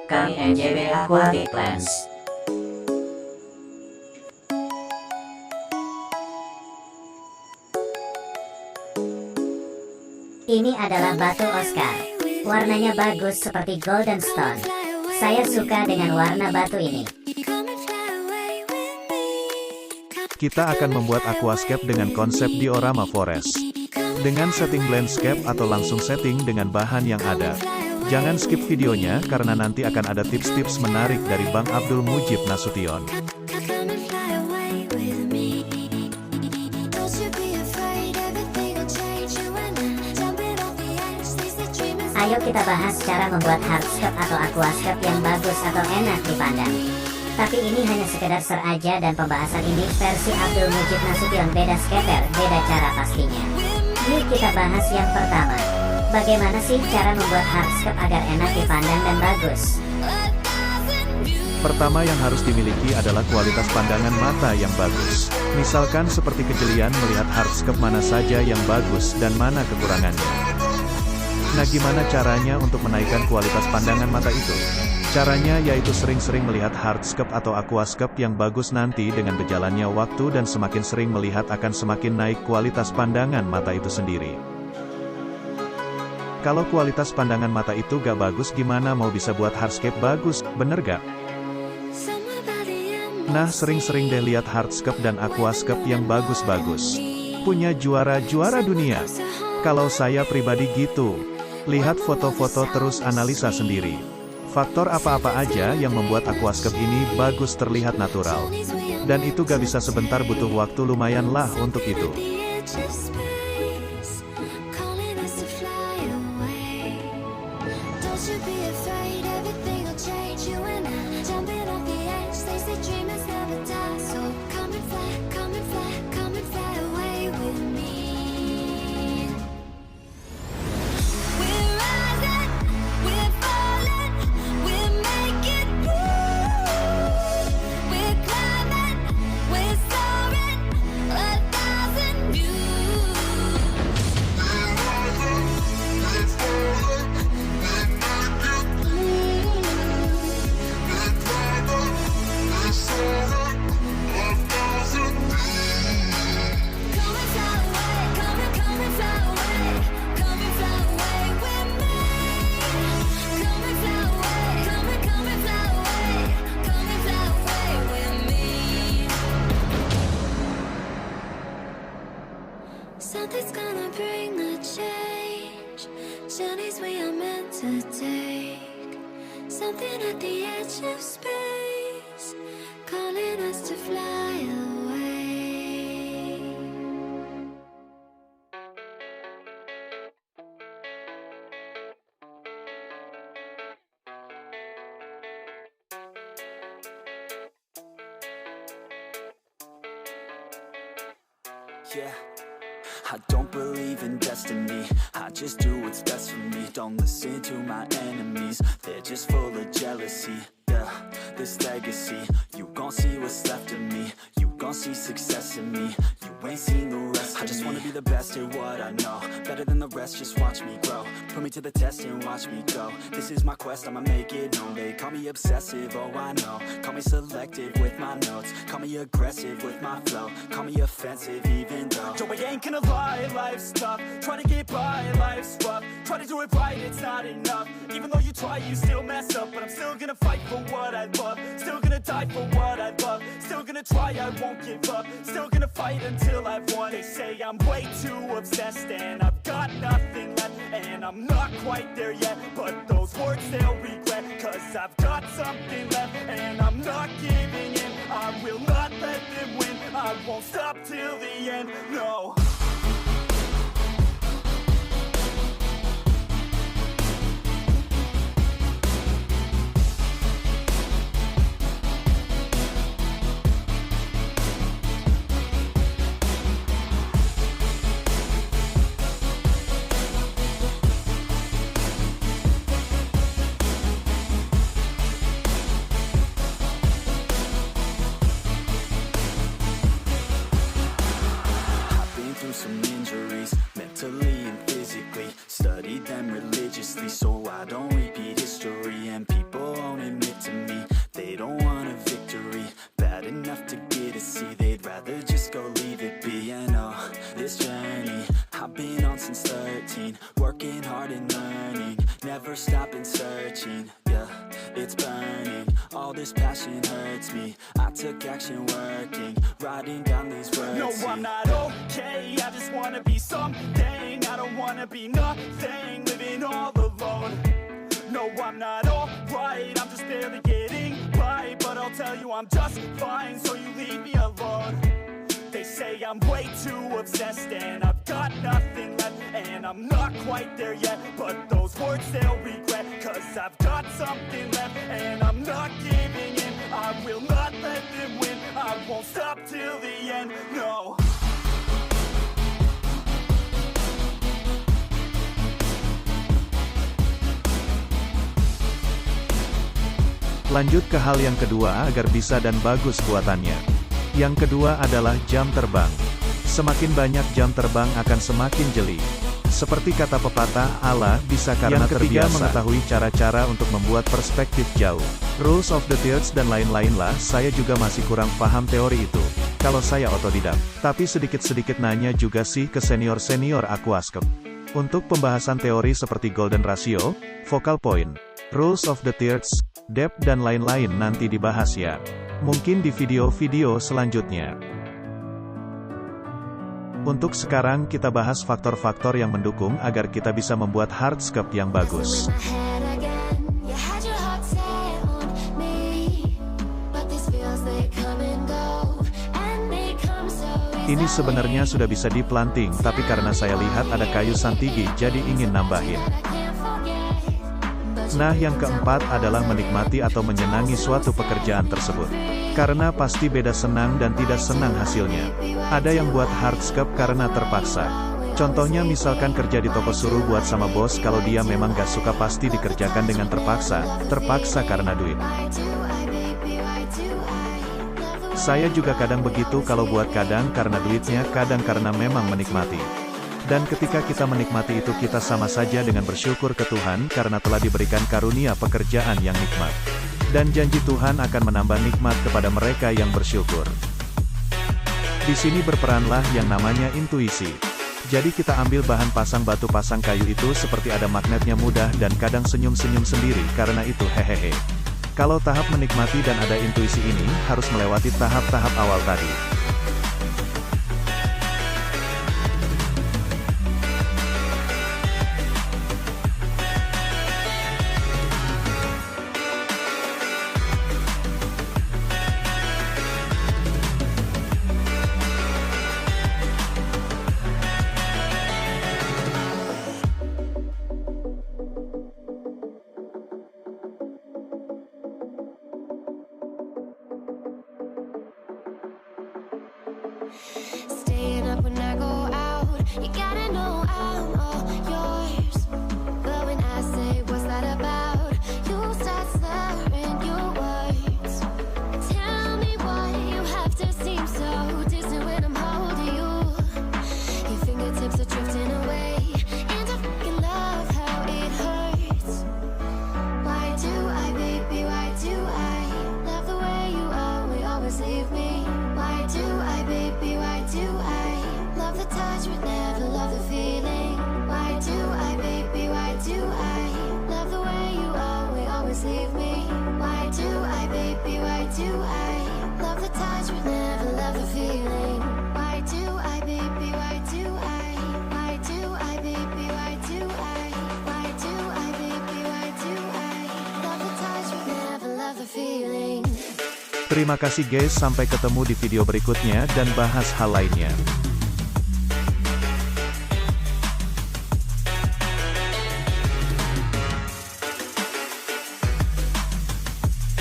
Kami NJB Aquatic Plants. Ini adalah batu Oscar. Warnanya bagus seperti golden stone. Saya suka dengan warna batu ini. Kita akan membuat aquascape dengan konsep diorama forest. Dengan setting landscape atau langsung setting dengan bahan yang ada. Jangan skip videonya karena nanti akan ada tips-tips menarik dari Bang Abdul Mujib Nasution. Ayo kita bahas cara membuat hardscape atau aquascape yang bagus atau enak dipandang. Tapi ini hanya sekedar ser aja dan pembahasan ini versi Abdul Mujib Nasution beda scaper, beda cara pastinya. Yuk kita bahas yang pertama. Bagaimana sih cara membuat hardscape agar enak dipandang dan bagus? Pertama yang harus dimiliki adalah kualitas pandangan mata yang bagus. Misalkan seperti kejelian melihat hardscape mana saja yang bagus dan mana kekurangannya. Nah, gimana caranya untuk menaikkan kualitas pandangan mata itu? Caranya yaitu sering-sering melihat hardscape atau aquascape yang bagus nanti dengan berjalannya waktu dan semakin sering melihat akan semakin naik kualitas pandangan mata itu sendiri. Kalau kualitas pandangan mata itu gak bagus gimana mau bisa buat hardscape bagus, bener gak? Nah, sering-sering deh lihat hardscape dan aquascape yang bagus-bagus. Punya juara-juara dunia. Kalau saya pribadi gitu. Lihat foto-foto terus analisa sendiri. Faktor apa-apa aja yang membuat aquascape ini bagus terlihat natural. Dan itu gak bisa sebentar, butuh waktu lumayan lah untuk itu. Something's gonna bring the change. Journeys we are meant to take. Something at the edge of space, calling us to fly away. Yeah. I don't believe in destiny, I just do what's best for me. Don't listen to my enemies, they're just full of jealousy. Yeah, this legacy, you gon' see what's left of me. You gon' see success in me, you ain't seen the rest of me. I just wanna be the best at what I know, better than the rest, just watch me grow. Put me to the test and watch me go. This is my quest, I'ma make it known. They call me obsessive, oh I know. Call me selective with my notes, call me aggressive with my flow. Call me offensive even though Joe, I ain't gonna lie, life's tough. Try to get by, life's rough. Try to do it right, it's not enough. Even though you try, you still mess up. But I'm still gonna fight for what I love. Still gonna die for what I love. Still gonna try, I won't give up. Still gonna fight until I've won. They say I'm way too obsessed and I've got nothing left. And I'm not quite there yet, but those words they'll regret. Cause I've got something left and I'm not giving in. I will not let them win, I won't stop till the end, no. Some injuries, mentally and physically. Studied them religiously so I don't repeat history. And people own never stopping searching, yeah, it's burning. All this passion hurts me. I took action working, writing down these words. No, I'm not okay, I just wanna be something. I don't wanna be nothing, living all alone. No, I'm not alright, I'm just barely getting by. But I'll tell you I'm just fine, so you leave me alone. They say I'm way too obsessed and I've got nothing left. And I'm not quite there yet, but those words they'll regret. Cause I've got something left and I'm not giving in. I will not let them win, I won't stop till the end, no. Lanjut ke hal yang kedua agar bisa dan bagus buatannya. Yang kedua adalah jam terbang. Semakin banyak jam terbang akan semakin jeli. Seperti kata pepatah, Allah bisa karena terbiasa. Yang ketiga, mengetahui cara-cara untuk membuat perspektif jauh. Rules of the thirds dan lain-lain lah, saya juga masih kurang paham teori itu. Kalau saya otodidak. Tapi sedikit-sedikit nanya juga sih ke senior-senior Aquascape. Untuk pembahasan teori seperti golden ratio, focal point, rules of the thirds, depth dan lain-lain nanti dibahas ya. Mungkin di video-video selanjutnya. Untuk sekarang kita bahas faktor-faktor yang mendukung agar kita bisa membuat hardscape yang bagus. Ini sebenarnya sudah bisa diplanting, tapi karena saya lihat ada kayu santigi jadi ingin nambahin. Nah, yang keempat adalah menikmati atau menyenangi suatu pekerjaan tersebut. Karena pasti beda senang dan tidak senang hasilnya. Ada yang buat hardscape karena terpaksa. Contohnya misalkan kerja di toko suruh buat sama bos, kalau dia memang gak suka pasti dikerjakan dengan terpaksa karena duit. Saya juga kadang begitu, kalau buat kadang karena duitnya, kadang karena memang menikmati. Dan ketika kita menikmati itu kita sama saja dengan bersyukur ke Tuhan karena telah diberikan karunia pekerjaan yang nikmat. Dan janji Tuhan akan menambah nikmat kepada mereka yang bersyukur. Di sini berperanlah yang namanya intuisi. Jadi kita ambil bahan pasang batu pasang kayu itu seperti ada magnetnya mudah dan kadang senyum-senyum sendiri karena itu hehehe. Kalau tahap menikmati dan ada intuisi ini harus melewati tahap-tahap awal tadi. Staying up when I go out, you gotta know I'm all yours. But when I say what's that about, you start slurring your words. Tell me why you have to seem so distant when I'm holding you. Your fingertips are drifting away, and I fucking love how it hurts. Why do I, baby, why do I love the way you always leave me? Why do I, baby, why do I love the touch but never love the feeling? Why do I, baby, why do I love the way you always leave me? Why do I, baby, why do I love the touch but never love the feeling? Why do I, baby, why do I? Why do I, baby, why do I? Why do I, baby, why do I love the touch but never love the feeling? Terima kasih guys, sampai ketemu di video berikutnya dan bahas hal lainnya.